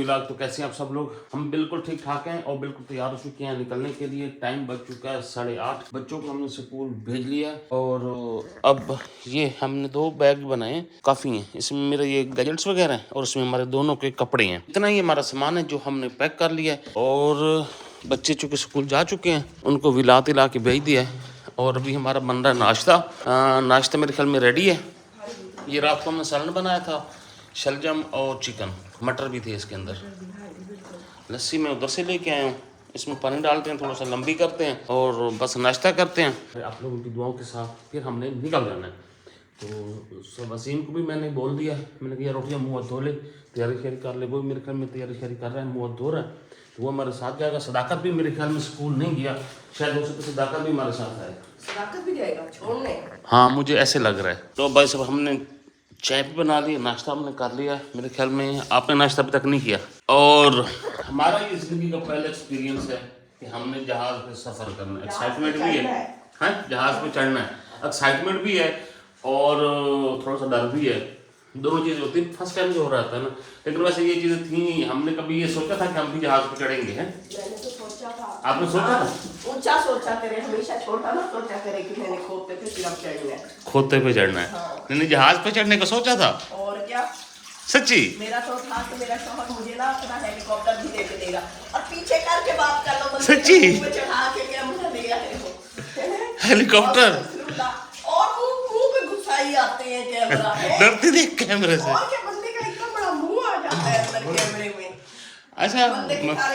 Vlog. तो कैसे हैं आप सब लोग? हम बिल्कुल ठीक ठाक हैं और बिल्कुल तैयार हो चुके हैं निकलने के लिए। टाइम बज चुका है 8:30। बच्चों को हमने स्कूल भेज लिया और अब ये हमने 2 बैग बनाए, काफ़ी हैं। इसमें मेरे ये गैजेट्स वगैरह हैं और इसमें हमारे दोनों के कपड़े हैं। इतना ही हमारा सामान है जो हमने पैक कर लिया है। और बच्चे चूँकि स्कूल जा चुके हैं, उनको विला तिला के भेज दिया है। और अभी हमारा बन रहा है नाश्ता। नाश्ता मेरे ख्याल में रेडी है। ये रात को हमने सालन बनाया था, शलजम और चिकन, मटर भी थे इसके अंदर। लस्सी मैं उधर से लेके आया हूँ। इसमें पानी डालते हैं, थोड़ा सा लंबी करते हैं और बस नाश्ता करते हैं। आप लोगों की दुआओं के साथ फिर हमने निकल जाना है। तो वसीम को भी मैंने बोल दिया, मैंने कहा रोटियाँ मुँह हाथ धो ले, तैयारी श्यारी कर ले। वो मेरे ख्याल में तैयारी श्यारी कर रहा है, मुँह हाथ धो रहा है, तो वो हमारे साथ जाएगा। सदाकत भी मेरे ख्याल में स्कूल नहीं गया, शायद हो सकता है सदाकत भी हमारे साथ आएगा। सदाकत भी जाएगा छोड़ने? हाँ, मुझे ऐसे लग रहा है। तो भाई सब हमने चाय भी बना ली, नाश्ता हमने कर लिया। मेरे ख्याल में आपने नाश्ता अभी तक नहीं किया। और हमारा ये ज़िंदगी का पहला एक्सपीरियंस है कि हमने जहाज़ पे सफ़र करना है। एक्साइटमेंट भी है, हाँ, जहाज़ पे चढ़ना है। एक्साइटमेंट भी है और थोड़ा सा डर भी है। दोनों चीज़ें होती है। फर्स्ट टाइम जो हो रहा था ना, लेकिन वैसे ये चीज़ें थी। हमने कभी ये सोचा था कि हम भी जहाज़ पे चढ़ेंगे? हैं, मैंने तो सोचा था। आपने सोचा था? ऊंचा सोचा करे, हमेशा छोटा ना सोचा करे कि मैंने खोते पे सिर्फ चढ़ना है। खोते पे चढ़ना है? हाँ। नहीं, जहाज़ पे चढ़ने का सोचा था। और क्या, सच्ची? मेरा तो था कि मेरा शौहर मुझे ना अपना हेलीकॉप्टर भी दे के देगा और पीछे करके बात कर लो। सच्ची? चढ़ा के कैमरा ले आए हो हेलीकॉप्टर और मुंह पे घुसाई आते हैं कैमरा। डरते देख कैमरे से। और क्या, बंदे का इतना बड़ा मुंह आ जाता है अंदर कैमरे में। अच्छा,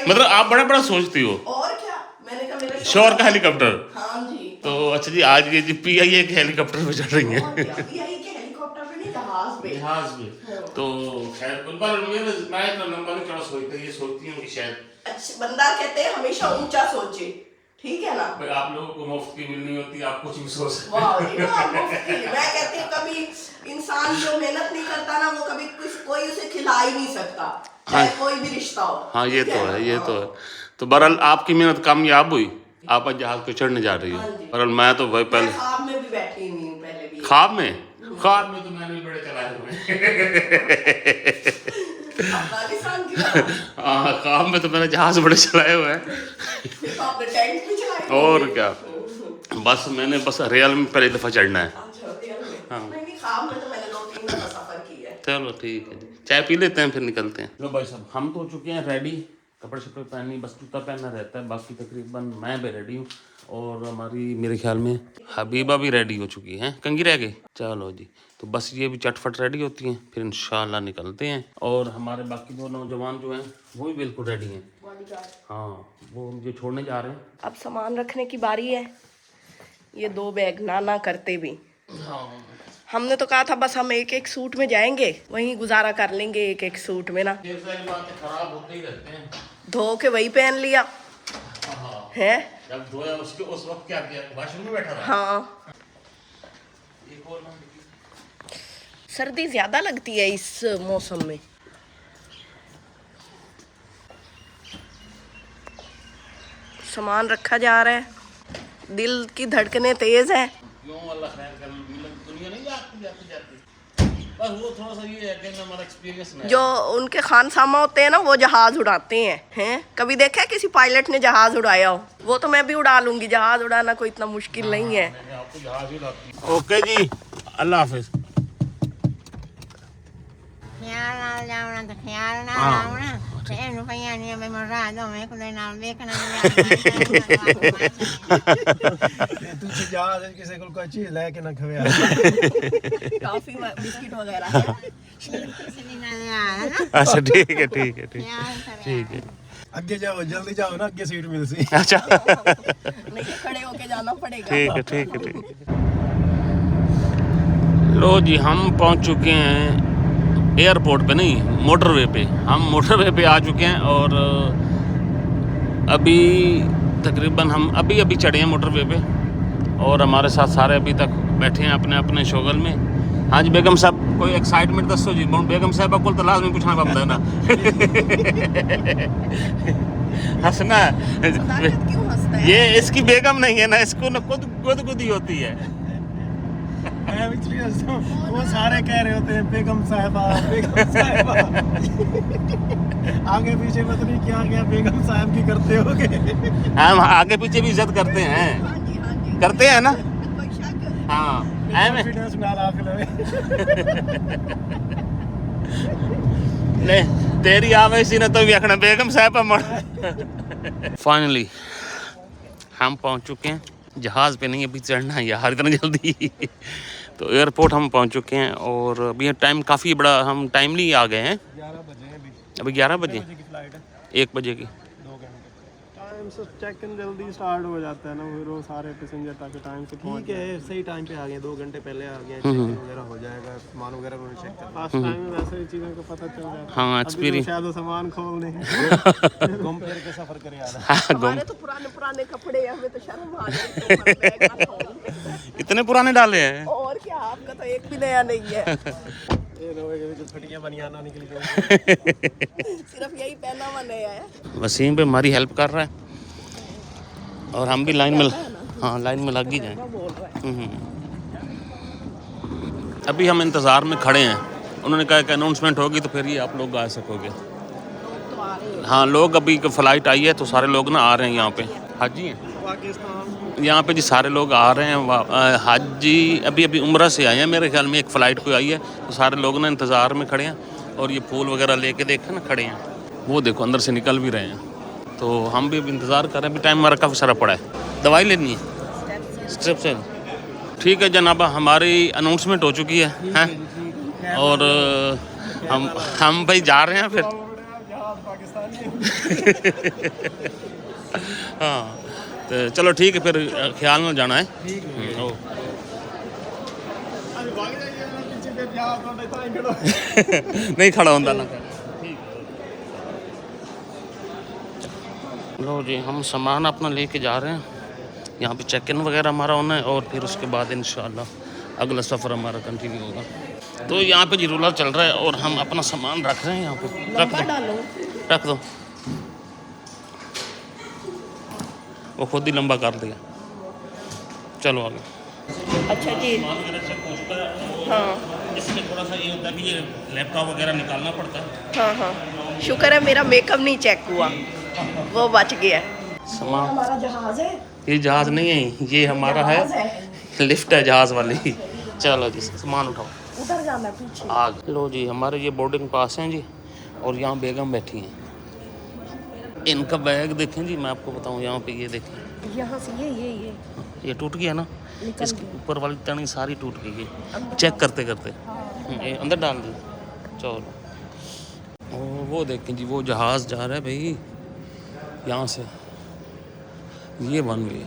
मतलब आप बड़ा बड़ा सोचती हो। और क्या, मैंने कहा मेरे शोर का हेलीकॉप्टर। हाँ जी। तो अच्छा जी, आज ये जी PIA के हेलीकॉप्टर पे चढ़ रही और क्या, PIA के हेलीकॉप्टर पे नहीं, जहाज पे। जहाज में। तो खैर पर मैं इतना लंबा नहीं चढ़ा सोचता, ये सोचती हूँ कि शायद अच्छा, बंदा कहते हैं हमेशा ऊंचा सोचे, ठीक है ना। भाई आप लोगों को मुफ्त की मिलनी होती है, आप कुछ भी सोच सकते वाह, मुफ्त की। मैं कहती हूँ कभी इंसान जो मेहनत नहीं करता ना, वो कभी कोई उसे खिला ही नहीं सकता, चाहे कोई भी रिश्ता हो। हाँ, ये तो है, ये तो है। तो बहरहाल आपकी मेहनत कामयाब हुई, आप आज जहाज पे चढ़ने जा रही हो। बहरहाल मैं तो भाई पहले ख्वाब में भी बैठी नहीं हूँ, पहले भी ख्वाब में तो मैंने भी बड़े चलाए हुए अफगानिस्तान की। हाँ, ख्वाब में तो मैंने जहाज बड़े चलाए हुए हैं। आपने टैंक भी चलाए? और क्या, बस मैंने बस रियल में पहली दफ़ा चढ़ना है। अच्छा, रियल में? हाँ। नहीं, ख्वाब में तो मैंने 2-3 दफा सफर किया है। चलो ठीक है जी, चाय पी लेते हैं फिर निकलते हैं। लो भाई साहब, हम तो हो चुके हैं रेडी। कपड़े शपड़े पहननी, बस जूता पहनना रहता है, बाकी तकरीबन मैं भी रेडी हूँ। और हमारी मेरे ख्याल में हबीबा भी रेडी हो चुकी है। कंगी रह गई। चलो जी, तो बस ये भी चटफट रेडी होती हैं, फिर इंशाल्लाह निकलते हैं। और हमारे बाकी 2 नौजवान जो हैं वो भी बिल्कुल रेडी हैं। हाँ, वो मुझे छोड़ने जा रहे हैं। अब सामान रखने की बारी है। ये 2 बैग ना करते भी। हाँ, हमने तो कहा था बस हम एक एक सूट में जाएंगे, वहीं गुजारा कर लेंगे एक एक सूट में ना। ये सारी बातें खराब होते ही रहते हैं। धो के वही पहन लिया है। जब धोया उसके उस वक्त क्या किया? वॉशरूम में बैठा था। हाँ, एक और सर्दी ज्यादा लगती है इस मौसम में। सामान रखा जा रहा है, दिल की धड़कनें तेज हैं। क्यों, अल्लाह खैर करे, दुनिया नहीं जाती जाती। बस वो थोड़ा सा ये है कि हमारा एक्सपीरियंस नहीं। जो उनके खानसामा होते हैं ना, वो जहाज उड़ाते हैं। कभी देखा है किसी पायलट ने जहाज उड़ाया हो? वो तो मैं भी उड़ा लूंगी, जहाज उड़ाना कोई इतना मुश्किल नहीं है। आपको जहाज ही उड़ाती है। ओके जी, अल्लाह हाफिज। किसी को कोई चीज लेके ना खवे टॉफी बिस्किट वगैरह है। अच्छा ठीक है। आगे जाओ, जल्दी जाओ ना, आगे सीट मिल सी। अच्छा नहीं, खड़े होके जाना पड़ेगा। ठीक है। लो जी, हम पहुंच चुके हैं एयरपोर्ट पे, नहीं मोटरवे पे। हम मोटरवे पे आ चुके हैं और अभी तकरीबन हम अभी चढ़े हैं मोटरवे पे। और हमारे साथ सारे अभी तक बैठे हैं अपने अपने शोगल में। हाँ जी बेगम साहब, कोई एक्साइटमेंट दसो जी। बेगम साहब को तो लाजमी पूछना पड़ता है ना। हंसना क्यों हंसता है? ये इसकी बेगम नहीं है ना, इसको ना खुद होती है। वो सारे कह रहे होते हैं बेगम साहिबा, बेगम साहिबा। आगे पीछे पता नहीं क्या क्या बेगम साहब की करते होगे। हम आगे पीछे भी इज्जत करते हैं, हाँ जी हाँ जी, करते हैं ना। कोई शक? हाँ एवें कॉन्फिडेंस नाल आख लवे। ले तेरी आवे सी ना तो भी आखना बेगम साहब अमर। फाइनली हम पहुंच चुके हैं, जहाज़ पे नहीं अभी चढ़ना है यार इतना जल्दी। तो एयरपोर्ट हम पहुंच चुके हैं और अभी टाइम काफ़ी बड़ा, हम टाइमली आ गए हैं। 11 बजे हैं अभी 11 बजे, की फ्लाइट है, 1 बजे की। 2 घंटे टाइम से चेक इन जल्दी स्टार्ट हो जाता है ना, फिर वो सारे पैसेंजर ताकि टाइम से ठीक है। सही टाइम पे आ गए, 2 घंटे पहले आ गए, चेक इन वगैरह हो जाएगा, सामान वगैरह उन्होंने चेक कर फास्ट टाइम में वैसे ही चीज़ों का पता चल जाता है। हाँ अभी तो एक्सपीरियंस। शायद वो सामान खोल दें। घूम फिर के सफर करे आ रहा है। हमारे तो पुराने पुराने कपड़े हैं, हमें तो शर्म आ रही है ऊपर बैग ना खोल। इतने पुराने डाले हैं। और क्या, आपका तो एक भी नया नहीं है। ये लोग जो फटियां बनियाना निकल गई। सिर्फ यही पहना हुआ नया है। वसीम पे हमारी हेल्प कर रहा है और हम भी लाइन में, हाँ लाइन में लग ही जाएं। बोल रहा है अभी हम इंतज़ार में खड़े हैं, उन्होंने कहा कि अनाउंसमेंट होगी तो फिर ही आप लोग आ सकोगे। तो आ रहे हैं। हाँ लोग अभी फ़्लाइट आई है तो सारे लोग ना आ रहे हैं यहाँ पे। हाजी हैं पाकिस्तान यहाँ पे जी, सारे लोग आ रहे हैं। हाजी अभी अभी उम्रा से आए हैं मेरे ख्याल में, एक फ़्लाइट कोई आई है तो सारे लोग ना इंतज़ार में खड़े हैं और ये फूल वगैरह लेके देखे ना खड़े हैं। वो देखो अंदर से निकल भी रहे हैं, तो हम भी अभी इंतज़ार कर रहे हैं। अभी टाइम हमारा काफ़ी सारा पड़ा है, दवाई लेनी है स्टेप से। ठीक है जनाब, हमारी अनाउंसमेंट हो चुकी है और हम भाई जा रहे हैं फिर। हाँ तो चलो ठीक है फिर, ख्याल में जाना है। ओ। नहीं खड़ा होता ना। लो जी, हम सामान अपना लेके जा रहे हैं, यहाँ पे चेक इन वगैरह हमारा होना है और फिर उसके बाद इंशाल्लाह अगला सफ़र हमारा कंटिन्यू होगा। तो यहाँ पे जी रूलर चल रहा है और हम अपना सामान रख रहे हैं यहाँ पे। रख दो, वो खुद ही लंबा कर दिया। चलो आगे। अच्छा जी, हाँ इसमें थोड़ा सा ये होता है कि ये लैपटॉप वगैरह निकालना पड़ता है। हाँ हाँ, शुक्र है मेरा मेकअप नहीं चेक हुआ, वो बच गया। सामान, हमारा जहाज है, ये जहाज़ नहीं है, ये हमारा है, लिफ्ट है जहाज़ वाली। चलो जी सामान उठाओ, उधर जाना पीछे। आग। लो जी, हमारे ये बोर्डिंग पास हैं जी और यहाँ बेगम बैठी हैं। इनका बैग देखें जी, मैं आपको बताऊँ, यहाँ पे ये देखें, यहाँ से ये ये टूट गया ना, इसके ऊपर वाली तनी सारी टूट गई है, चेक करते करते। ये अंदर डाल दी। चलो वो देखें जी, वो जहाज़ जा रहा है भाई यहाँ से, ये वन वे।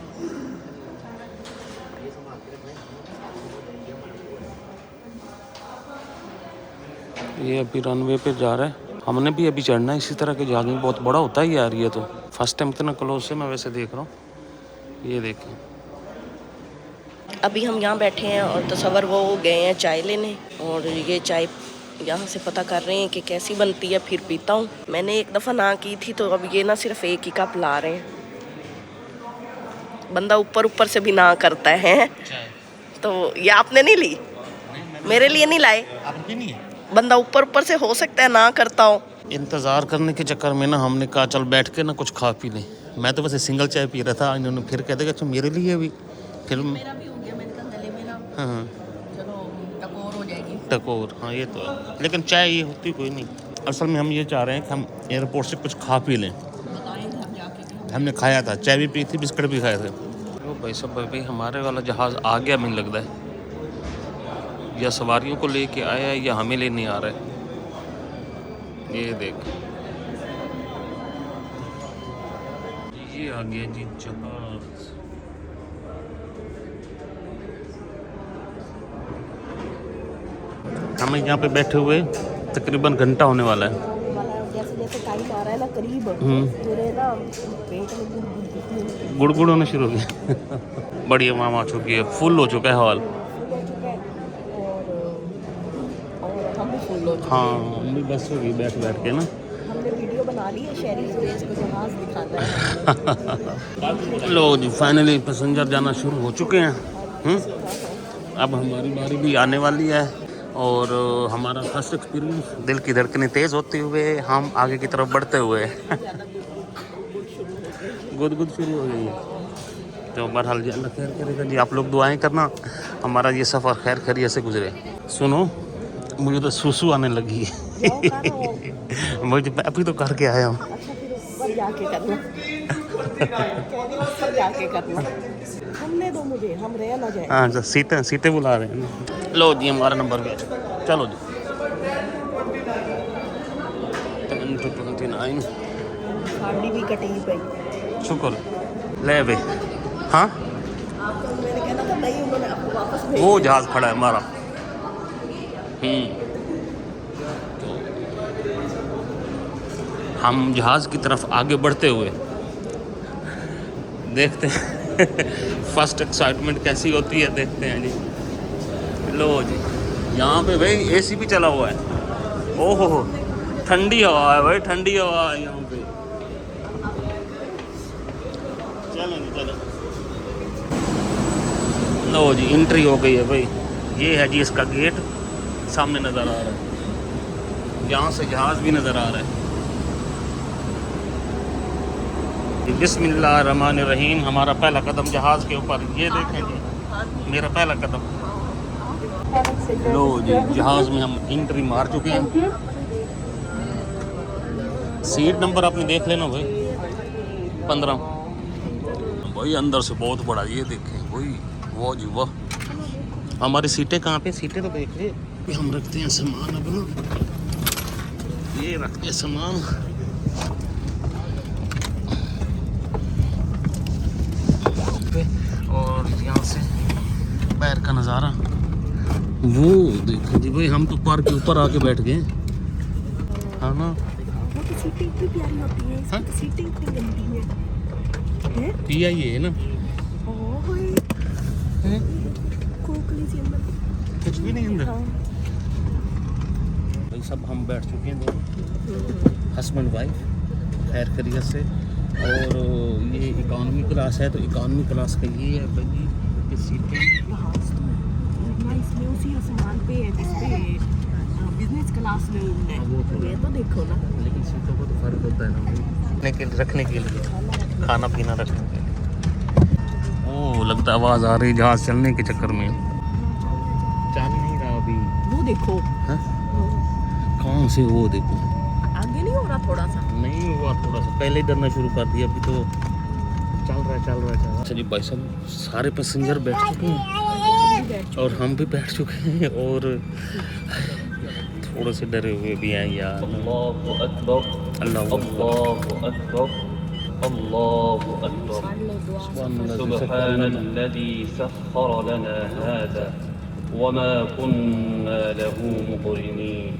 ये अभी रनवे पे जा रहा है, हमने भी अभी चढ़ना है। इसी तरह के जहाज में बहुत बड़ा होता है यार, ये तो फर्स्ट टाइम इतना क्लोज से मैं वैसे देख रहा हूँ। ये देखें, अभी हम यहाँ बैठे हैं और तसव्वुर वो गए हैं चाय लेने, और ये चाय यहाँ से पता कर रहे हैं कि कैसी बनती है, फिर पीता हूँ। मैंने एक दफ़ा ना की थी, तो अब ये ना सिर्फ एक ही कप ला रहे हैं। बंदा ऊपर ऊपर से भी ना करता है। तो ये आपने नहीं ली, मेरे लिए नहीं लाए, बंदा ऊपर ऊपर से हो सकता है ना करता हो। इंतज़ार करने के चक्कर में ना हमने कहा चल बैठ के ना कुछ खा पी लें। मैं तो वैसे सिंगल चाय पी रहा था, इन्होंने फिर कह दिया अच्छा मेरे लिए भी, फिर मेरा भी हो गया, मैंने कहा गले में ना, हाँ चलो टकोर हो जाएगी। टकोर, हाँ ये तो है, लेकिन चाय ये होती कोई नहीं। असल में हम ये चाह रहे हैं कि हम एयरपोर्ट से कुछ खा पी लें। बताएंगे हम जाके। हमने खाया था, चाय भी पी थी, बिस्किट भी खाए थे। ओ भाई सब भाई, हमारे वाला जहाज़ आ गया मुझे लगता है, या सवारियों को लेके आया है या हमें लेने आ रहा है। ये देख, ये आ गया जी जहाज़। हमें यहाँ पे बैठे हुए तकरीबन घंटा होने वाला है। जैसे जैसे टाइम आ रहा है ना करीब, मेरे ना पेट में गुड़गुड़ होना शुरू हो गया। बढ़िया माम आ चुकी है, फुल हो चुका है हॉल। और हम भी फुल हो चुके हैं। हाँ हम भी बस होगी बैठ बैठ के ना। हमने वीडियो बना ली है, शहरी एक्सप्रेस को जहाज दिखाना है। लो जी, फाइनली पैसेंजर जाना शुरू हो चुके हैं। अब हमारी बारी भी आने वाली है और हमारा फर्स्ट एक्सपीरियंस, दिल की धड़कनें तेज़ होते हुए हम आगे की तरफ बढ़ते हुए गुदगुद शुरू हो गई है। तो बहरहाल जी अल्लाह खैर करेगा जी। आप लोग दुआएं करना हमारा ये सफ़र खैर खैरियत से गुजरे। सुनो मुझे तो सुसु आने लगी है मुझे अभी तो करके आया हूँ। हमने दो मुझे, हम रह ना जाए। हाँ तो सीटें बुला रहे हैं। लो जी हमारा नंबर गया, चलो जी। 29 साड़ी भी कटी पई। शुक्र ले भाई। हाँ आपको मैंने कहना था नहीं, उन्होंने आपको वापस भेज वो जहाज़ खड़ा है हमारा। तो हम जहाज़ की तरफ आगे बढ़ते हुए देखते हैं फर्स्ट एक्साइटमेंट कैसी होती है, देखते हैं जी। लो जी यहाँ पे भाई एसी भी चला हुआ है। ओहो ठंडी हवा है भाई, ठंडी हवा है यहाँ पे। चलो जी चलो। लो जी एंट्री हो गई है भाई। ये है जी इसका गेट, सामने नज़र आ रहा है, यहाँ से जहाज़ भी नज़र आ रहा है। बिस्मिल्लाहिर्रहमानिर्रहीम। हमारा पहला कदम जहाज़ के ऊपर, ये देखें जी मेरा पहला कदम। लो जी जहाज़ में हम एंट्री मार चुके हैं। सीट नंबर आपने देख लेना भाई, 15 भाई। अंदर से बहुत बड़ा, ये देखें भाई, वाह जी वाह। हमारी सीटें कहाँ पे, सीटें तो देख ले। हम रखते हैं सामान अपना, ये रखते हैं सामान। और यहाँ से बाहर का नज़ारा वो देखो जी भाई। हम तो पार्क के ऊपर आके बैठ गए, हाँ ना। वो तो सीटें इतनी प्यारी होती हैं, इसकी तो सीटें इतनी गंदी हैं। पिया ये है ना, ओए खोखली सी अंदर, कुछ भी नहीं अंदर। हाँ। भाई सब हम बैठ चुके हैं, हस्बैंड वाइफ खैर खैरियत से। और ये इकॉनमी क्लास है, तो इकॉनमी क्लास का ये है भाई, ये सीटें इसमें उसी आसमान पे है जिसपे बिजनेस क्लास में है। वो तो ये तो देखो ना, लेकिन सीटों को तो फर्क होता है ना, रखने के लिए खाना पीना रखने के लिए। ओह लगता है आवाज़ आ रही जहाज़ चलने के चक्कर में। चल नहीं रहा अभी, वो देखो। हाँ कौन से, वो देखो आगे नहीं हो रहा थोड़ा सा? नहीं हुआ, थोड़ा सा पहले ही डरना शुरू कर दिया, अभी तो चल रहा है। अच्छा जी भाई साहब सारे पैसेंजर बैठ चुके हैं और हम भी बैठ चुके हैं, और थोड़े से डरे हुए भी हैं यार। अल्लाहु अकबर, अल्लाहु अकबर, अल्लाहु अकबर। सुब्हानल्लज़ी सख्खर लना हाज़ा वमा कुन्ना लहू मुक़रिनीन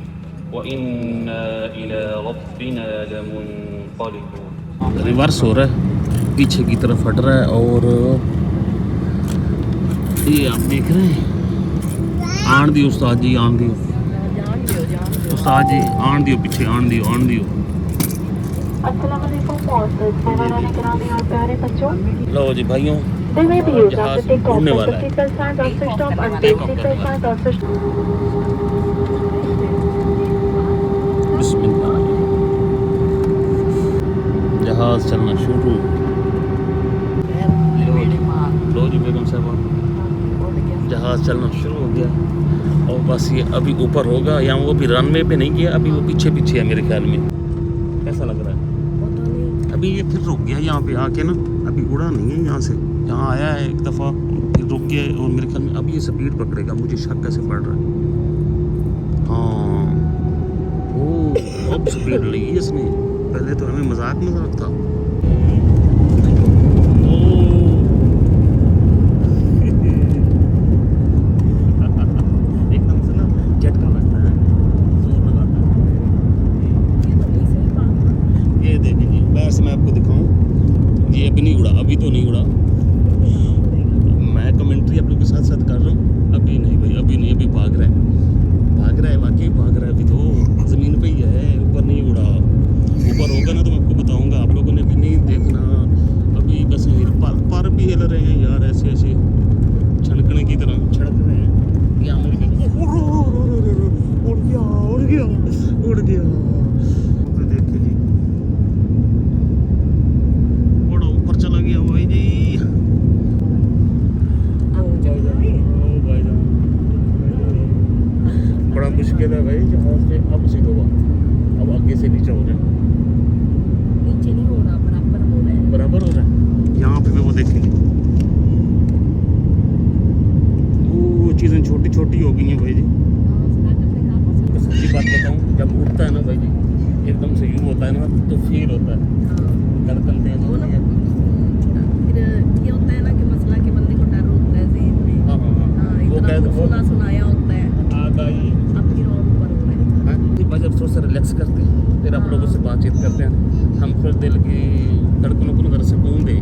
व इन्ना इला रब्बिना लमुनक़लिबून। रिवर्स हो रहा है, पीछे की तरफ हट रहा है, और ये आप देख रहे हैं। आन दियो उस्ताद जी, आन दियो उस्ताद जी, आन दियो पीछे, आन दियो। लो जी भाइयों जहाज उड़ने वाला है। बिस्मिल्लाह, जहाज चलना शुरू। लो जी बेगम साहब जहाज़ चलना शुरू हो गया, और बस ये अभी ऊपर होगा, या वो भी रनवे पे नहीं गया, अभी वो पीछे है मेरे ख्याल में। कैसा लग रहा है? अभी ये फिर रुक गया यहाँ पे आके ना, अभी उड़ा नहीं है यहाँ से, यहाँ आया है एक दफ़ा फिर रुक गया, और मेरे ख्याल में अभी ये स्पीड पकड़ेगा, मुझे शक कैसे पड़ रहा है। हाँ ओ अब स्पीड ली इसने, पहले तो हमें मजाक था। मैं आपको दिखाऊं, ये अभी नहीं उड़ा, अभी तो नहीं उड़ा। मैं कमेंट्री आप लोगों के साथ कर रहा हूँ। अभी नहीं भाई, अभी नहीं, अभी भाग रहा है, वाकई भाग रहा है। अभी तो ज़मीन पे ही है, ऊपर नहीं उड़ा। ऊपर होगा ना तो मैं आपको बताऊंगा। आप लोगों ने भी सुना सुनाया होता है, अब फिर और ऊपर हो रहा है। भाई जब थोड़ा सा रिलैक्स करते हैं फिर आप लोगों से बातचीत करते हैं, हम फिर दिल की धड़कनों को नजर सुकून दें।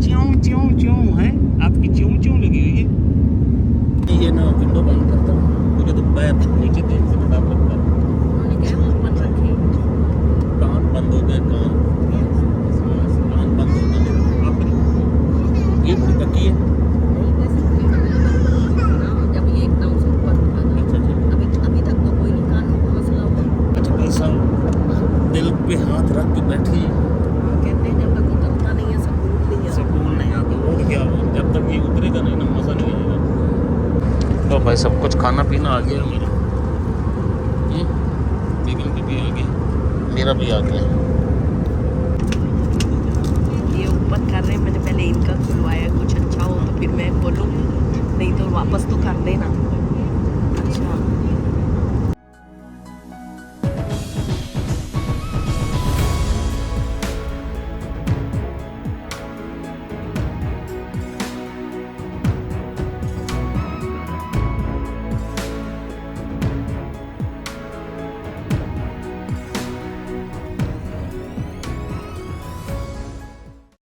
च्यों च्यों है आपकी, च्यों च्यों लगी हुई है। ये ना विंडो बंद करता हूँ, मुझे तो पैर नीचे देख से डर लगता है। उन्होंने क्या ओपन रखे, कान बंद हो गए, कान बंद हो गए मेरे। आपने ये बड़ी पक्की है। जब ये एकदम से ऊपर उठा था, अच्छा अच्छा अभी तक तो कोई नहीं कानों का मसला हुआ। अच्छा भाई साहब दिल पे हाथ रख के बैठे हैं। कहते हैं जब तक उतरता नहीं है सुकून नहीं है। सुकून नहीं आता, और क्या जब तक ये उतरेगा नहीं ना मज़ा नहीं आएगा। तो भाई सब कुछ खाना पीना आ गया हमारा, बेगम का भी आ गया, मेरा भी आ गया। ये ऊपर कर रहे हैं, मैंने पहले इनका खुलवाया, कुछ अच्छा हो तो फिर मैं खोलूँ, नहीं तो वापस तो कर देना।